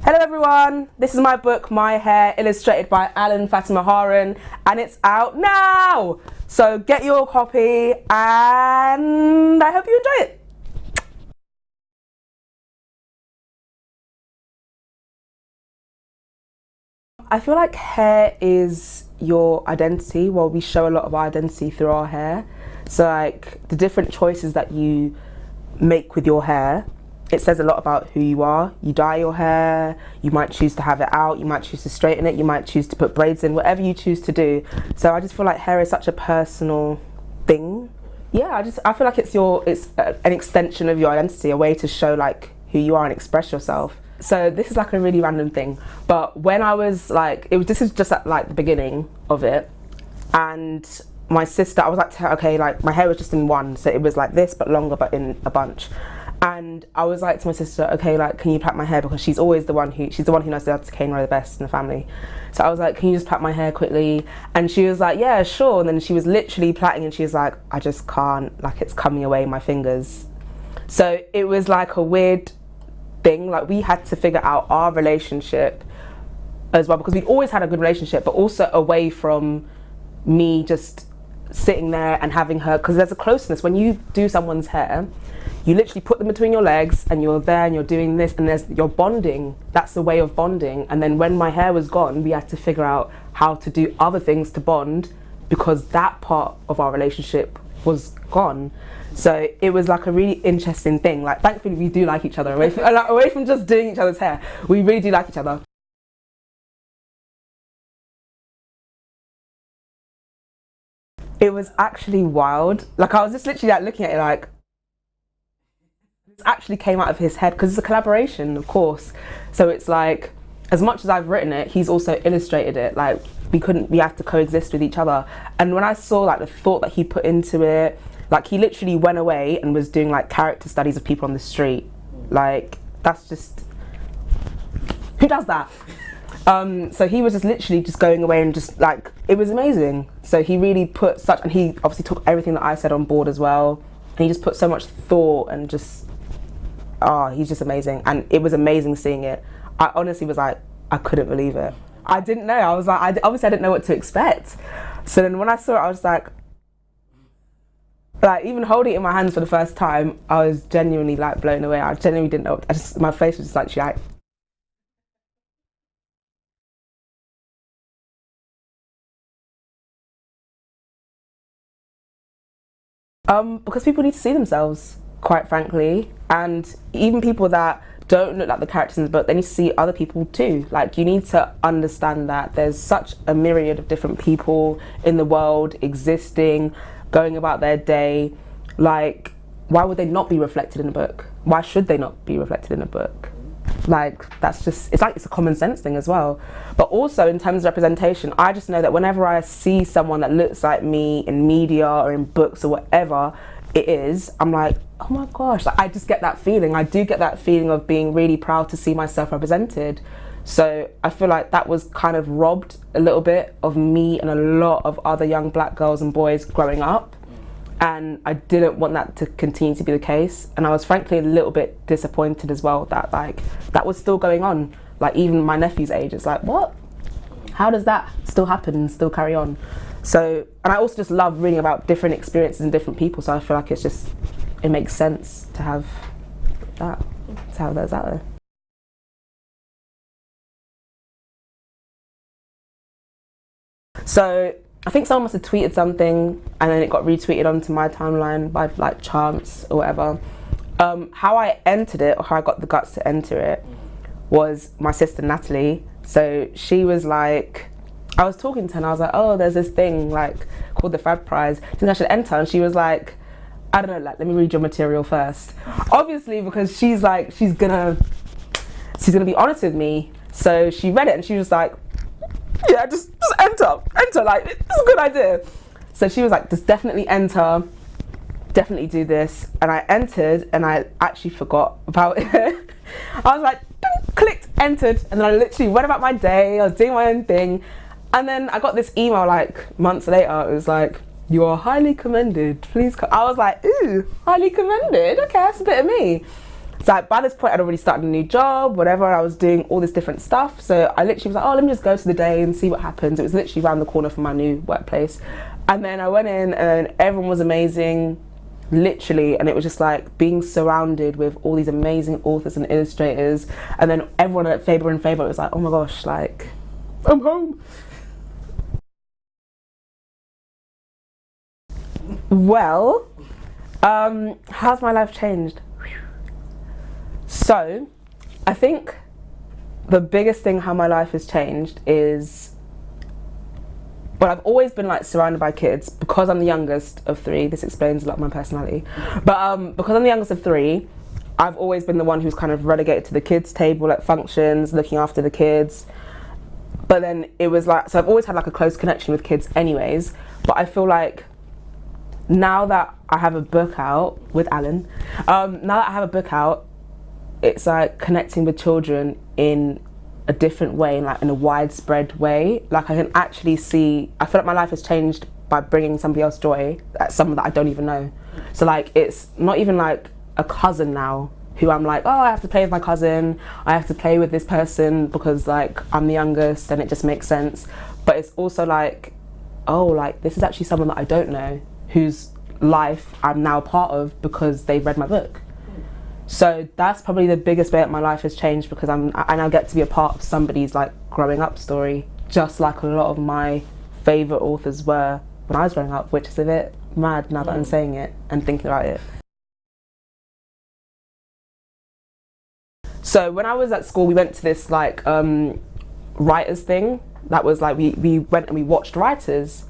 Hello everyone, this is my book, My Hair, illustrated by Alan Fatima Haran, and it's out now! So get your copy and I hope you enjoy it. I feel like hair is your identity. Well, we show a lot of our identity through our hair. So like the different choices that you make with your hair, it says a lot about who you are. You dye your hair, you might choose to have it out, you might choose to straighten it, you might choose to put braids in, whatever you choose to do. So I just feel like hair is such a personal thing. Yeah, I feel like it's an extension of your identity, a way to show like who you are and express yourself. So this is like a really random thing, but when I was like, this is just at like the beginning of it, and my sister, I was like, okay, like my hair was just in one, so it was like this but longer but in a bunch. And I was like to my sister, okay, like, can you plait my hair? Because she's always the one who knows how to cane row the best in the family. So I was like, can you just plait my hair quickly? And she was like, yeah, sure. And then she was literally plaiting and she was like, I just can't, like it's coming away my fingers. So it was like a weird thing. Like we had to figure out our relationship as well, because we'd always had a good relationship, but also away from me just sitting there and having her, because there's a closeness when you do someone's hair. You literally put them between your legs and you're there and you're doing this and you're bonding. That's the way of bonding. And then when my hair was gone, we had to figure out how to do other things to bond, because that part of our relationship was gone. So it was like a really interesting thing. Like thankfully we do like each other, away from just doing each other's hair. We really do like each other. It was actually wild. Like I was just literally like looking at it like, this actually came out of his head, because it's a collaboration, of course. So it's like, as much as I've written it, he's also illustrated it. Like we have to coexist with each other. And when I saw like the thought that he put into it, like he literally went away and was doing like character studies of people on the street. Like that's just, who does that? So he was just literally just going away and just like, it was amazing. So he really put such, and he obviously took everything that I said on board as well. And he just put so much thought and just, he's just amazing. And it was amazing seeing it. I honestly was like, I couldn't believe it. I didn't know. I was like, obviously I didn't know what to expect. So then when I saw it, I was like even holding it in my hands for the first time, I was genuinely like blown away. I genuinely didn't know. My face was just like, because people need to see themselves, quite frankly, and even people that don't look like the characters in the book, they need to see other people too. Like you need to understand that there's such a myriad of different people in the world existing, going about their day. Like why would they not be reflected in a book? Why should they not be reflected in a book? Like that's just, it's like it's a common sense thing as well. But also in terms of representation, I just know that whenever I see someone that looks like me in media or in books or whatever it is, I'm like, oh my gosh, like I just get that feeling. I do get that feeling of being really proud to see myself represented. So I feel like that was kind of robbed a little bit of me and a lot of other young black girls and boys growing up. And I didn't want that to continue to be the case. And I was frankly a little bit disappointed as well that like that was still going on. Like even my nephew's age, it's like, what? How does that still happen and still carry on? So, and I also just love reading about different experiences and different people. So I feel like it makes sense to have that, to have those out there. So I think someone must have tweeted something and then it got retweeted onto my timeline by like chance or whatever. How I entered it, or how I got the guts to enter it, was my sister Natalie. So she was like, I was talking to her and I was like, oh, there's this thing like called the Fab Prize. Do you think I should enter? And she was like, I don't know, like let me read your material first. Obviously because she's like, she's gonna be honest with me. So she read it and she was like, yeah, just enter, like it's a good idea. So she was like, just definitely enter, definitely do this. And I entered and I actually forgot about it. I was like, clicked, entered, and then I literally went about my day. I was doing my own thing. And then I got this email like months later. It was like, you are highly commended, please come. I was like, ooh, highly commended, okay, that's a bit of me. So like, by this point I'd already started a new job, whatever, I was doing all this different stuff. So I literally was like, oh, let me just go to the day and see what happens. It was literally around the corner from my new workplace. And then I went in and everyone was amazing, literally, and it was just like being surrounded with all these amazing authors and illustrators, and then everyone at Faber and Faber was like, oh my gosh, like, I'm home. Well, how's my life changed? So, I think the biggest thing how my life has changed is, well, I've always been like surrounded by kids because I'm the youngest of three. This explains a lot of my personality. But because I'm the youngest of three, I've always been the one who's kind of relegated to the kids' table at functions, looking after the kids. But then it was like, so I've always had like a close connection with kids anyways. But I feel like now that I have a book out with Alan, now that I have a book out, it's like connecting with children in a different way, like in a widespread way. Like I can actually see, I feel like my life has changed by bringing somebody else joy, that's someone that I don't even know. So like it's not even like a cousin now who I'm like, oh, I have to play with my cousin, I have to play with this person because like I'm the youngest and it just makes sense. But it's also like, oh, like this is actually someone that I don't know whose life I'm now part of because they've read my book. So that's probably the biggest way that my life has changed, because I now get to be a part of somebody's like growing up story, just like a lot of my favourite authors were when I was growing up, which is a bit mad now that I'm saying it and thinking about it. So when I was at school, we went to this like writers thing. That was like, we went and we watched writers.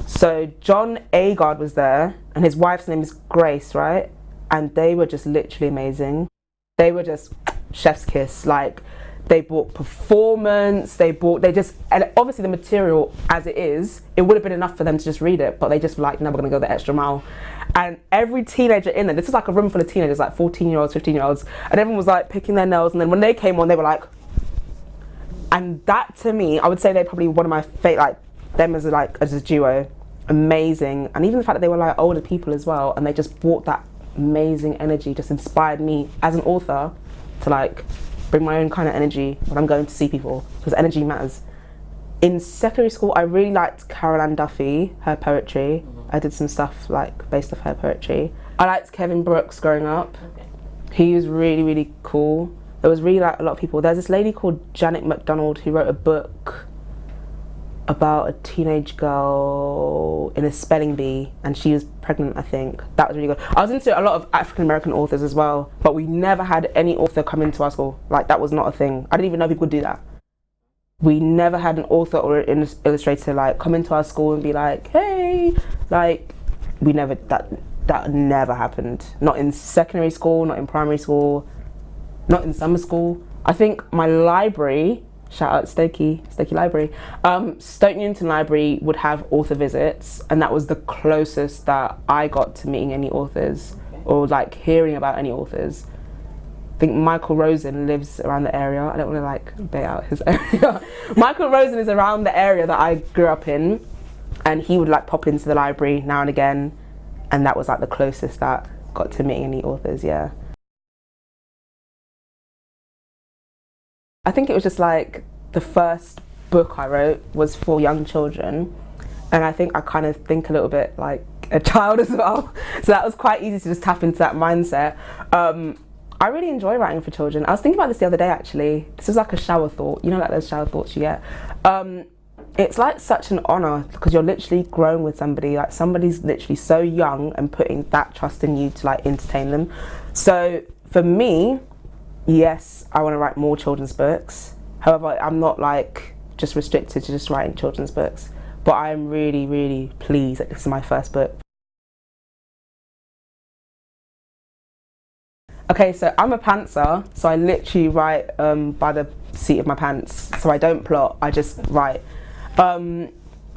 So John Agard was there and his wife's name is Grace, right? And they were just literally amazing. They were just chef's kiss. Like they brought performance, and obviously the material as it is, it would have been enough for them to just read it, but they just were like, no, we're gonna go the extra mile. And every teenager in there, this is like a room full of teenagers, like 14-year-olds, 15-year-olds, and everyone was like picking their nails, and then when they came on, they were like, and that to me, I would say they're probably one of my favorite, like them as a duo, amazing. And even the fact that they were like older people as well, and they just brought that amazing energy, just inspired me as an author to like bring my own kind of energy when I'm going to see people, because energy matters. In secondary school, I really liked Carol Ann Duffy, her poetry. I did some stuff like based off her poetry. I liked Kevin Brooks growing up. He was really, really cool. There was really like a lot of people. There's this lady called Janet MacDonald who wrote a book about a teenage girl in a spelling bee, and she was pregnant, I think. That was really good. I was into a lot of African American authors as well, but we never had any author come into our school. Like that was not a thing. I didn't even know people would do that. We never had an author or an illustrator like come into our school and be like, hey, like we never, that never happened. Not in secondary school, not in primary school, not in summer school. I think my library, shout out Stokey Library, Stoke Newington Library would have author visits, and that was the closest that I got to meeting any authors or like hearing about any authors. I think Michael Rosen lives around the area. I don't want to like bait out his area. Michael Rosen is around the area that I grew up in, and he would like pop into the library now and again, and that was like the closest that got to meeting any authors, yeah. I think it was just like the first book I wrote was for young children, and I think I kind of think a little bit like a child as well, so that was quite easy to just tap into that mindset. I really enjoy writing for children. I was thinking about this the other day actually. This is like a shower thought, you know, like those shower thoughts you get. It's like such an honour because you're literally growing with somebody, like somebody's literally so young and putting that trust in you to like entertain them. So for me, yes, I want to write more children's books. However, I'm not like just restricted to just writing children's books, but I am really, really pleased that this is my first book. Okay, so I'm a pantser, so I literally write by the seat of my pants. So I don't plot, I just write.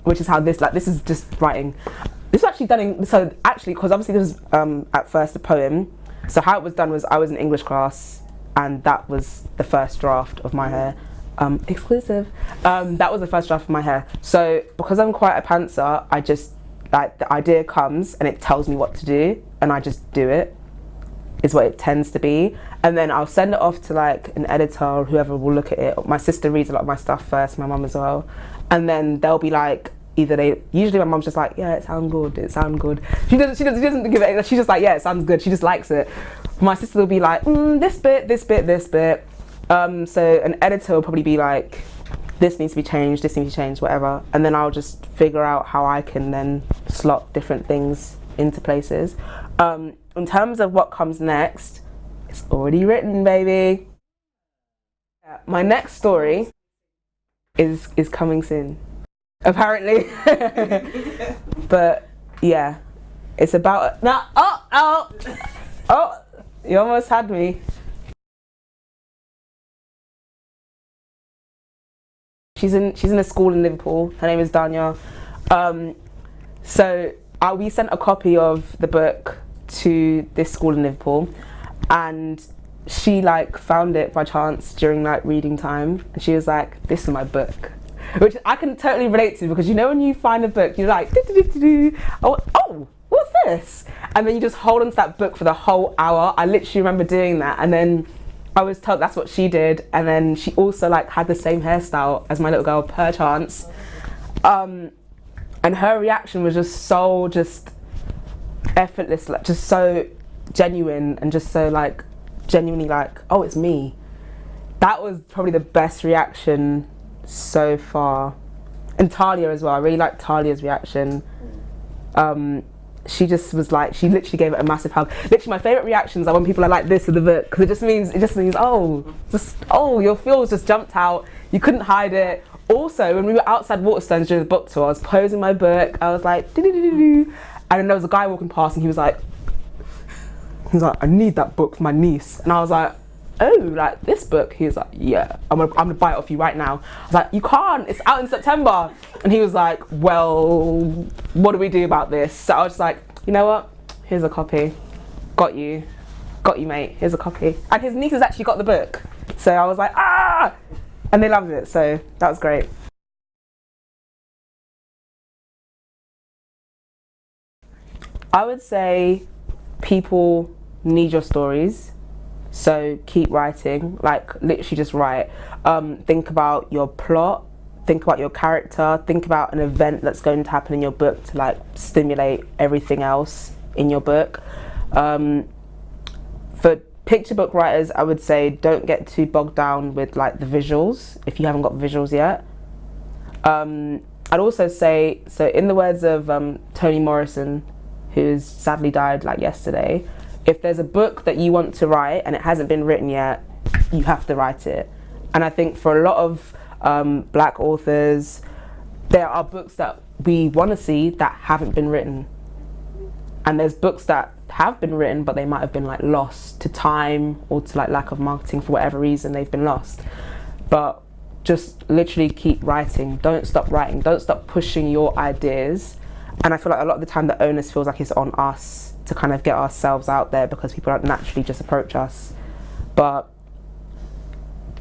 Which is how this is just writing. This was actually done in, so actually, because obviously this was at first a poem. So how it was done was I was in English class, and that was the first draft of my hair. Exclusive. That was the first draft of my hair. So because I'm quite a pantser, I just, like, the idea comes and it tells me what to do, and I just do it. is what it tends to be. And then I'll send it off to like an editor or whoever will look at it. My sister reads a lot of my stuff first, my mum as well. And then they'll be like, usually my mum's just like, yeah, it sounds good. She doesn't give it, she's just like, yeah, it sounds good. She just likes it. My sister will be like, this bit. So an editor will probably be like, this needs to be changed, whatever. And then I'll just figure out how I can then slot different things into places. In terms of what comes next, it's already written, baby. My next story is coming soon, apparently. But yeah, it's about oh, you almost had me. She's in a school in Liverpool. Her name is Danya. So we sent a copy of the book to this school in Liverpool, and she like found it by chance during like reading time, and she was like, this is my book, which I can totally relate to, because you know when you find a book you're like oh, what's this, and then you just hold on to that book for the whole hour. I literally remember doing that, and then I was told that's what she did, and then she also like had the same hairstyle as my little girl per chance, and her reaction was just so effortless, like just so genuine, and just so like genuinely like, oh, it's me. That was probably the best reaction so far. And Talia as well, I really liked Talia's reaction. She just was like, she literally gave it a massive hug. Literally my favourite reactions are when people are like this with the book, because it just means oh, your feels just jumped out, you couldn't hide it. Also, when we were outside Waterstones during the book tour, I was posing my book, I was like doo-doo-doo-doo-doo. And then there was a guy walking past, and he was like, I need that book for my niece. And I was like, oh, like this book? He was like, yeah, I'm gonna buy it off you right now. I was like, you can't, it's out in September. And he was like, well, what do we do about this? So I was just like, you know what? Here's a copy. Got you, mate. Here's a copy. And his niece has actually got the book. So I was like, ah! And they loved it, so that was great. I would say people need your stories, so keep writing, like literally just write. Think about your plot, think about your character, think about an event that's going to happen in your book to like stimulate everything else in your book. For picture book writers, I would say don't get too bogged down with like the visuals if you haven't got visuals yet. I'd also say, so in the words of Toni Morrison, who's sadly died like yesterday, if there's a book that you want to write and it hasn't been written yet, you have to write it. And I think for a lot of black authors, there are books that we want to see that haven't been written. And there's books that have been written, but they might have been like lost to time or to like lack of marketing, for whatever reason they've been lost. But just literally keep writing. Don't stop writing. Don't stop pushing your ideas. And I feel like a lot of the time the onus feels like it's on us to kind of get ourselves out there, because people don't naturally just approach us. But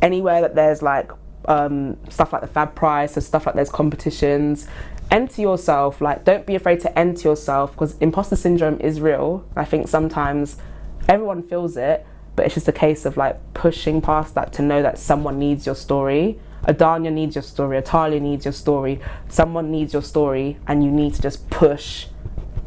anywhere that there's like stuff like the Fab Prize, or stuff like there's competitions, enter yourself. Like, don't be afraid to enter yourself, because imposter syndrome is real. I think sometimes everyone feels it, but it's just a case of like pushing past that to know that someone needs your story. A Danya needs your story, a Talia needs your story, someone needs your story, and you need to just push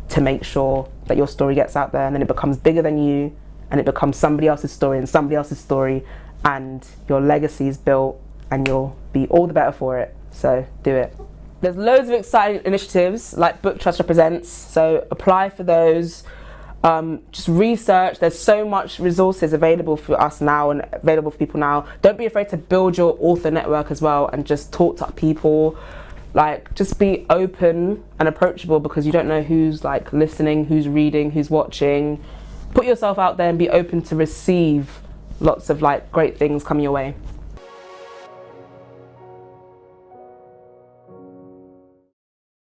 to make sure that your story gets out there, and then it becomes bigger than you, and it becomes somebody else's story and somebody else's story, and your legacy is built, and you'll be all the better for it. So do it. There's loads of exciting initiatives like Booktrust Represents, so apply for those. Just research. There's so much resources available for us now and available for people now. Don't be afraid to build your author network as well, and just talk to people. Like, just be open and approachable, because you don't know who's like listening, who's reading, who's watching. Put yourself out there and be open to receive lots of like great things coming your way.